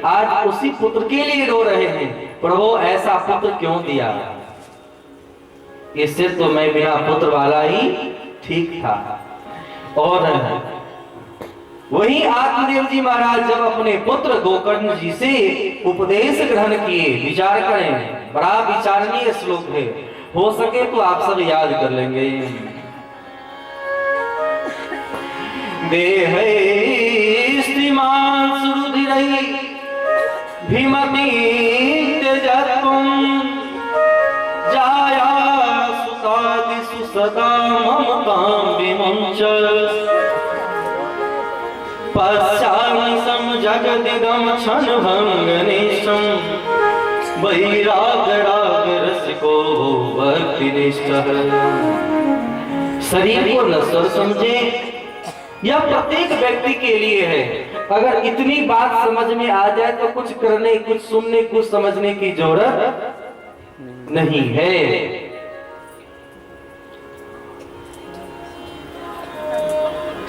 आज उसी पुत्र के लिए रो रहे हैं, प्रभु ऐसा पुत्र क्यों दिया, इससे तो मैं बिना पुत्र वाला ही ठीक था। और वही आत्मदेव जी महाराज जब अपने पुत्र गोकर्ण जी से उपदेश ग्रहण किए, विचार करें, बड़ा विचारणीय श्लोक है, हो सके तो आप सब याद कर लेंगे। देह स्त्रीमान सुरुधिरहि भीमति त्यजतुम जाया सुतादिषु सदा ममतां विमुञ्च पश्यामि समजगदिदं क्षणभङ्गनिष्ठं वैराग रसिको भक्तिनिष्ठः। शरीर को नश्वर समझे, यह प्रत्येक व्यक्ति के लिए है। अगर इतनी बात समझ में आ जाए तो कुछ करने, कुछ सुनने, कुछ समझने की जरूरत नहीं है।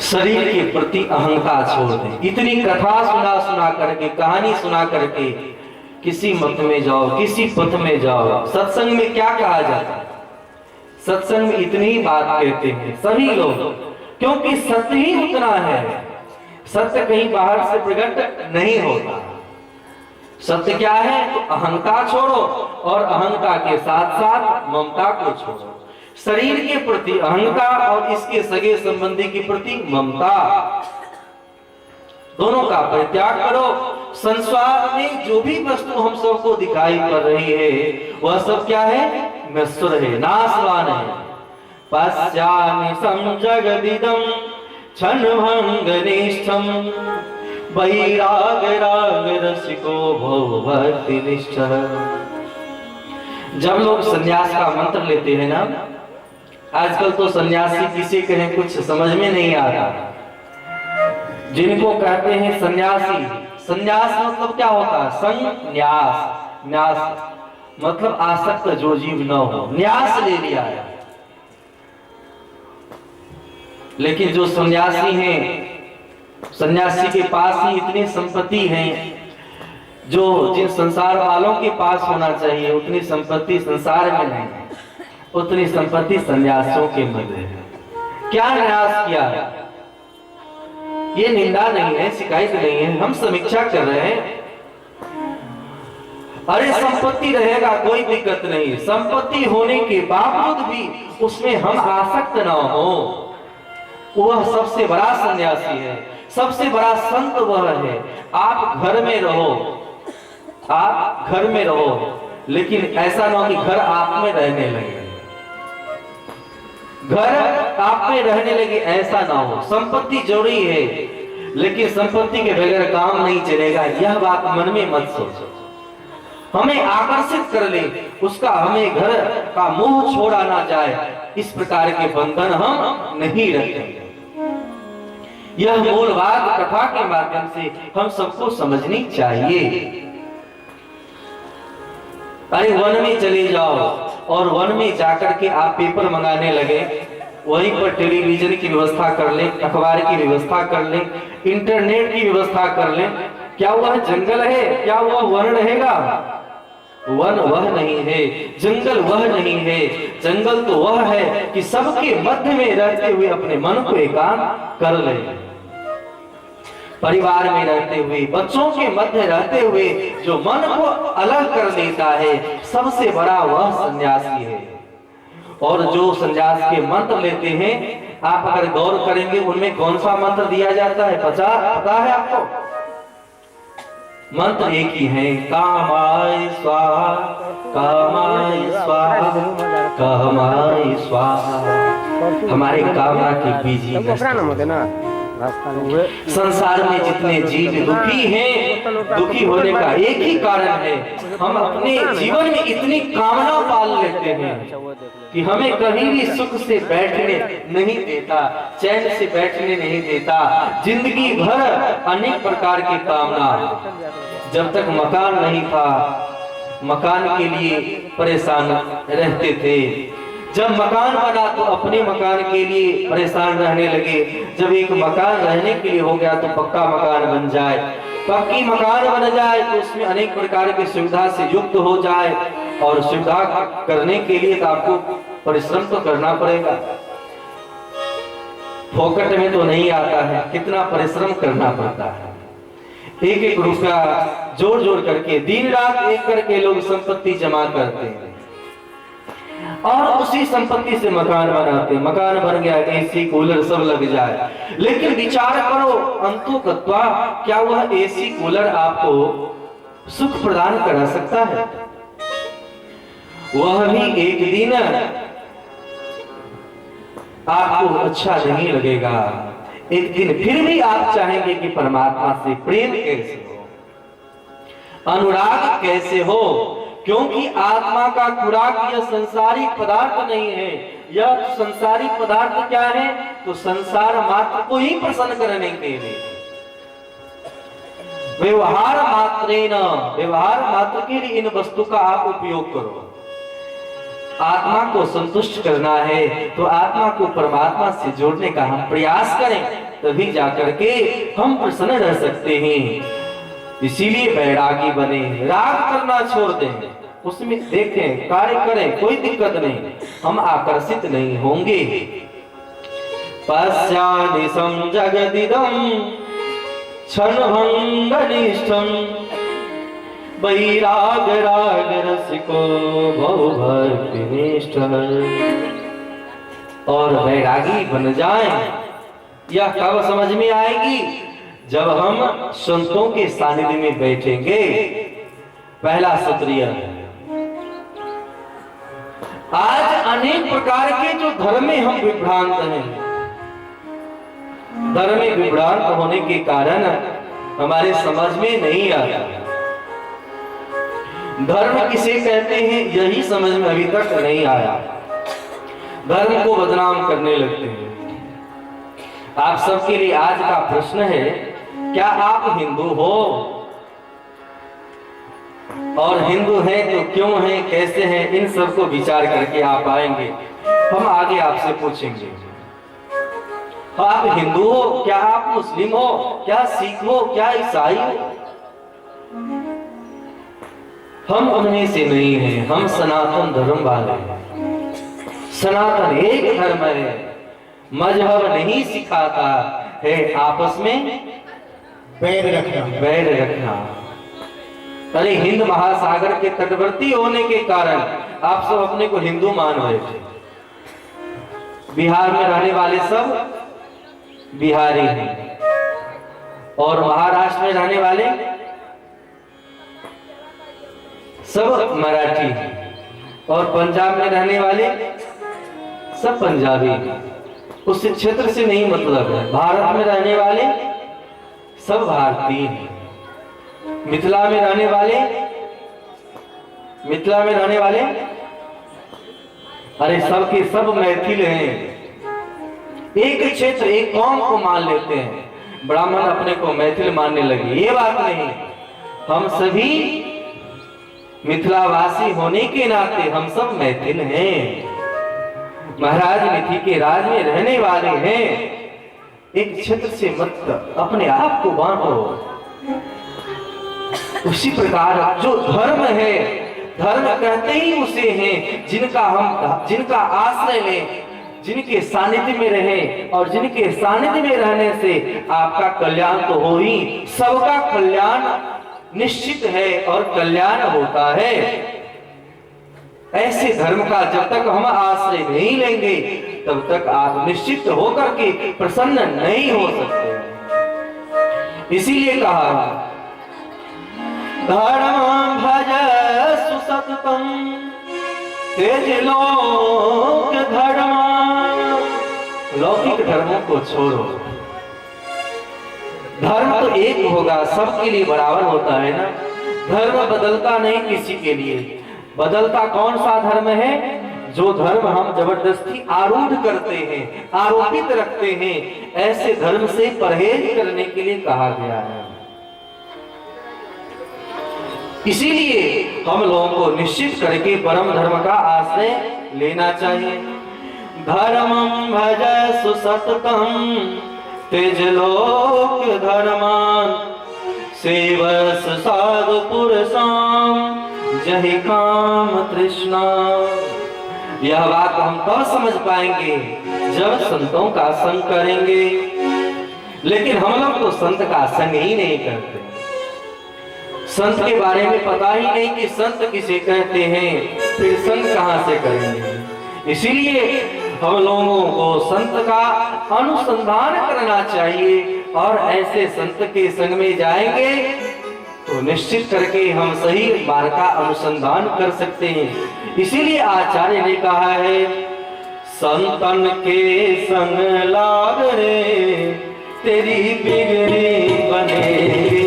शरीर के प्रति अहंकार छोड़ दें। इतनी कथा सुना सुना करके, कहानी सुना करके किसी मत में जाओ, किसी पथ में जाओ, सत्संग में क्या कहा जाता है, सत्संग में इतनी बात कहते हैं सभी लोग, क्योंकि सत्य ही उतना है। सत्य कहीं बाहर से प्रकट नहीं होता। सत्य क्या है, तो अहंकार छोड़ो और अहंकार के साथ साथ ममता को छोड़ो। शरीर के प्रति अहंकार और इसके सगे संबंधी के प्रति ममता, दोनों का परित्याग करो। संसार में जो भी वस्तु हम सबको दिखाई पड़ रही है वह सब क्या है, नश्वर है, नाशवान है। पश्यामि समजगदिदं क्षणभङ्गनिष्ठं वैराग रसिको भक्तिनिष्ठः। जब लोग सन्यास का मंत्र लेते हैं ना, आजकल तो सन्यासी किसी कहें कुछ समझ में नहीं आ रहा। जिनको कहते हैं सन्यासी, सन्यास मतलब क्या होता है, संन्यास, न्यास मतलब आसक्त जो जीव न हो, न्यास ले लिया है। लेकिन जो सन्यासी हैं, सन्यासी के पास ही इतनी संपत्ति है जो जिन संसार वालों के पास होना चाहिए उतनी संपत्ति संसार में नहीं, उतनी संपत्ति सन्यासियों के मध्य है। क्या न्यास किया, ये निंदा नहीं है, शिकायत नहीं है, हम समीक्षा कर रहे हैं। अरे संपत्ति रहेगा कोई दिक्कत नहीं, संपत्ति होने के बावजूद भी उसमें हम आसक्त न हो, वह सबसे बड़ा सन्यासी है, सबसे बड़ा संत वह है। आप घर में रहो, आप घर में रहो, लेकिन ऐसा ना हो कि घर आप में रहने लगे, घर आप में रहने लगे, ऐसा ना हो। संपत्ति जरूरी है, लेकिन संपत्ति के बगैर काम नहीं चलेगा, यह बात मन में मत सोचो। हमें आकर्षित कर ले उसका, हमें घर का मोह छोड़ा ना जाए, इस प्रकार के बंधन हम नहीं रखेंगे। यह मूल बात कथा के माध्यम से हम सबको समझनी चाहिए। अरे वन में चले जाओ और वन में जाकर के आप पेपर मंगाने लगे, वहीं पर टेलीविजन की व्यवस्था कर लें, अखबार की व्यवस्था कर लें, इंटरनेट की व्यवस्था कर लें, क्या वह जंगल है, क्या वह वन रहेगा? वन वह नहीं है, जंगल वह नहीं है। जंगल तो वह है कि सबके मध्य में रहते हुए अपने मन को एकांत कर ले, परिवार में रहते हुए, बच्चों के मध्य रहते हुए जो मन को अलग कर लेता है, सबसे बड़ा वह सन्यासी है। और जो सन्यास के मंत्र लेते हैं, आप अगर गौर करेंगे उनमें कौन सा मंत्र दिया जाता है, पता है आपको? मंत्र एक ही है, कामाय स्वाहा, कामाय स्वाहा, कामाय स्वाहा। हमारे कामना के बीज ही संसार में जितने जीव दुखी हैं, दुखी होने का एक ही कारण है, हम अपने जीवन में इतनी कामना पाल लेते हैं कि हमें कभी भी सुख से बैठने नहीं देता, चैन से बैठने नहीं देता। जिंदगी भर अनेक प्रकार की कामना। जब तक मकान नहीं था, मकान के लिए परेशान रहते थे। जब मकान बना तो अपने मकान के लिए परेशान रहने लगे। जब एक मकान रहने के लिए हो गया तो पक्का मकान बन जाए, पक्की मकान बन जाए तो उसमें अनेक प्रकार की सुविधा से युक्त हो जाए, और सुविधा करने के लिए तो आपको परिश्रम तो करना पड़ेगा, फोकट में तो नहीं आता है, कितना परिश्रम करना पड़ता है। एक एक रुपया जोड़ जोड़ करके दिन रात एक करके लोग संपत्ति जमा करते हैं और उसी संपत्ति से मकान बनाते हैं। मकान बन गया, एसी कूलर सब लग जाए, लेकिन विचार करो अंतु कत्वा, क्या वह एसी कूलर आपको सुख प्रदान करा सकता है? वह भी एक दिन आपको अच्छा नहीं लगेगा, एक दिन फिर भी आप चाहेंगे कि परमात्मा से प्रेम कैसे हो, अनुराग कैसे हो, क्योंकि आत्मा का खुराक यह संसारिक पदार्थ नहीं है। यह संसारिक पदार्थ क्या है? तो संसार मात्र को ही प्रसन्न करने के लिए, व्यवहार मात्र के लिए इन वस्तु का आप उपयोग करो। आत्मा को संतुष्ट करना है तो आत्मा को परमात्मा से जोड़ने का हम प्रयास करें, तभी जाकर के हम प्रसन्न रह सकते हैं। इसीलिए बैरागी बने, राग करना छोड़ दें, उसमें देखें, कार्य करें, कोई दिक्कत नहीं, हम आकर्षित नहीं होंगे। पश्यानिशं जगदिदं क्षणभंगनिष्ठं वैराग राग रसिको बहुभक्तिनिष्ठ। और वैरागी बन जाएं, यह कब समझ में आएगी? जब हम संतों के सानिध्य में बैठेंगे। पहला सूत्रीय, आज अनेक प्रकार के जो धर्म में हम विभ्रांत हैं, धर्म में विभ्रांत होने के कारण हमारे समझ में नहीं आता। धर्म किसे कहते हैं यही समझ में अभी तक नहीं आया, धर्म को बदनाम करने लगते हैं। आप सबके लिए आज का प्रश्न है, क्या आप हिंदू हो? और हिंदू हैं तो क्यों हैं, कैसे हैं, इन सब को विचार करके आप आएंगे। हम आगे आपसे पूछेंगे, आप हिंदू हो, क्या आप मुस्लिम हो, क्या सिख हो, क्या ईसाई हो? हम उनमें से नहीं हैं, हम सनातन धर्म वाले हैं। सनातन एक धर्म है, मजहब नहीं सिखाता है आपस में बैर रखना। अरे हिंद महासागर के तटवर्ती होने के कारण आप सब अपने को हिंदू मान रहे थे। बिहार में रहने वाले सब बिहारी हैं, और महाराष्ट्र में रहने वाले सब मराठी हैं, और पंजाब में रहने वाले सब पंजाबी हैं। उस क्षेत्र से नहीं मतलब है। भारत में रहने वाले सब भारतीय हैं। मिथिला में रहने वाले अरे सब के सब मैथिल हैं। एक क्षेत्र एक कौम को मान लेते हैं, ब्राह्मण अपने को मैथिल मानने लगे। ये बात नहीं, हम सभी मिथिलावासी होने के नाते हम सब मैथिल हैं, महाराज मिथि के राज में रहने वाले हैं। एक क्षेत्र से मत अपने आप को बांटो। उसी प्रकार जो धर्म है, धर्म कहते ही उसे हैं जिनका आश्रय लें, जिनके सानिध्य में रहें, और जिनके सानिध्य में रहने से आपका कल्याण तो हो ही, सबका कल्याण निश्चित है और कल्याण होता है। ऐसे धर्म का जब तक हम आश्रय नहीं लेंगे तब तक आप निश्चित होकर के प्रसन्न नहीं हो सकते। इसीलिए कहा, धर्म भज सुसततम तेज लोक धर्म। लौकिक धर्मों को छोड़ो, धर्म तो एक होगा, सबके लिए बराबर होता है ना। धर्म बदलता नहीं किसी के लिए। बदलता कौन सा धर्म है? जो धर्म हम जबरदस्ती आरूढ़ करते हैं, आरोपित रखते हैं, ऐसे धर्म से परहेज करने के लिए कहा गया है। इसीलिए हम लोगों को निश्चित करके परम धर्म का आश्रय लेना चाहिए। धर्मं भज सुसततम तेज लोक धर्मान सेवस साधु पुरुषाम जहि काम तृष्णा। यह बात हम तब समझ पाएंगे जब संतों का संग करेंगे, लेकिन हम लोग तो संत का संग ही नहीं करते। संत के बारे में पता ही नहीं कि संत किसे कहते हैं, फिर संग कहां से करेंगे। इसीलिए हम लोगों को संत का अनुसंधान करना चाहिए, और ऐसे संत के संग में जाएंगे तो निश्चित करके हम सही मार्ग का अनुसंधान कर सकते हैं। इसीलिए आचार्य ने कहा है, संतन के संग लाग रे तेरी बिगड़ी बनेगी।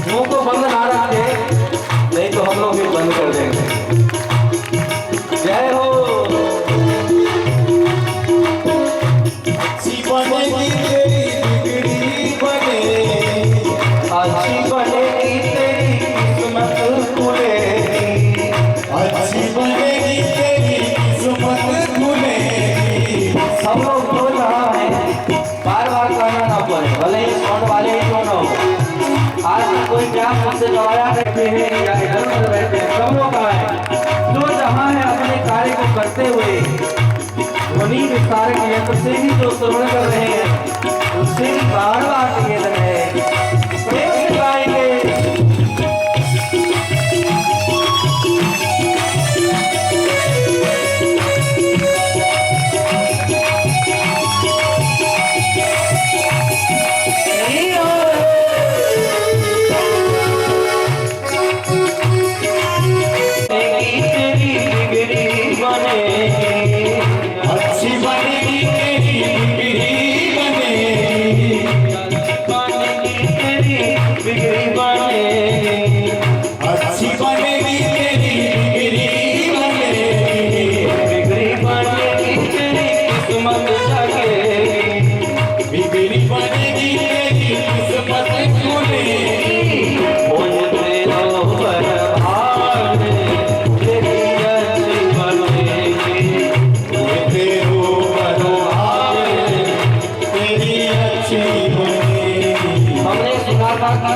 मुंह को बंद ना रखे, नहीं तो हम लोग भी बंद कर देंगे। जय हो। अच्छी बनेगी तेरी बिगड़ी बने, अच्छी बनेगी तेरी किस्मत खुलेगी, अच्छी बनेगी तेरी किस्मत खुलेगी। सब लोग बोल रहा है, बार बार कहना ना पड़े, भले ही साउंड वाले ही क्यों ना हो। आज कोई क्या मुझसे गवाया करते हैं या इधर उधर रहते हैं, सब लोग आए जो जहाँ है अपने कार्य को करते हुए ध्वनि विस्तारक यंत्र से ही जो श्रवण कर रहे हैं उससे भी बार बार निवेदन है, प्रेम से गाएंगे।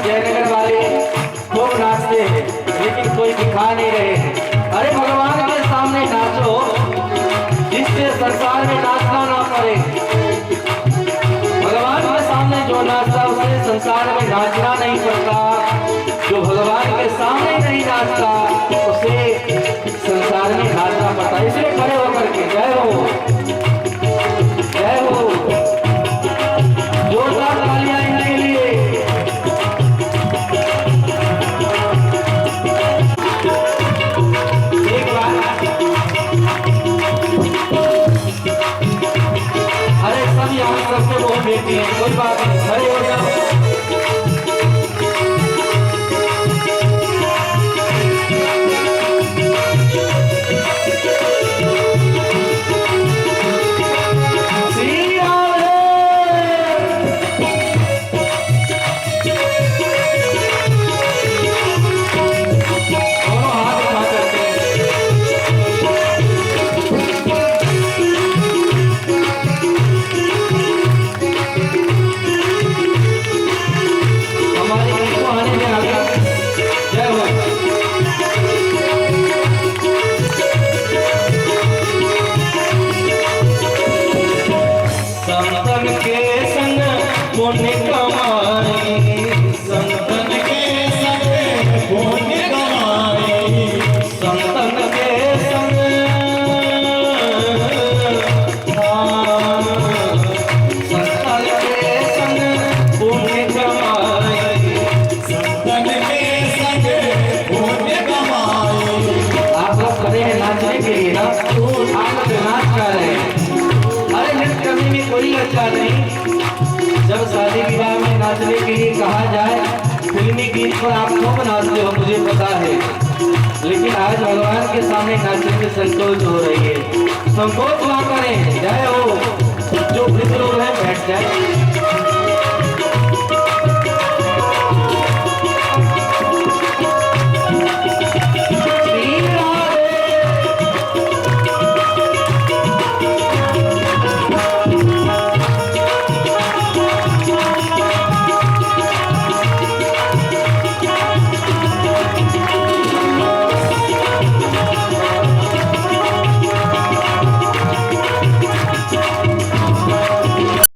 जयनगर वाले खूब नाचते हैं, लेकिन कोई दिखा नहीं रहे हैं। अरे भगवान के सामने नाचो, जिससे संसार में नाचना ना पड़े। भगवान के सामने जो नाचता उसे संसार में नाचना नहीं पड़ता, जो भगवान के सामने नहीं नाचता उसे संसार में नाचना पड़ता। इसलिए खड़े होकर के जय हो, जय हो, जोरदार तालियां इनके लिए। अरे सब यहाँ सबसे बहुत बेटी है, कोई बात नहीं, खड़े हो जाओ। पुण्य कमाई, संतन के संग पुण्य कमाई, संतन के संग संतन के संग पुण्य कमाई, संतन के संग पुण्य कमाई। आप लोग खड़े हैं नाचने के लिए ना, आप लोग नाच कर रहे हैं। अरे नृत्य करने में कोई अच्छा नहीं। जब शादी विवाह में नाचने के लिए कहा जाए, फिल्मी गीत पर आप खूब नाचते हो मुझे पता है, लेकिन आज भगवान के सामने नाचने में संकोच हो रही है। संकोच ना करें, जय हो। जो वृद्ध लोग हैं बैठ जाए।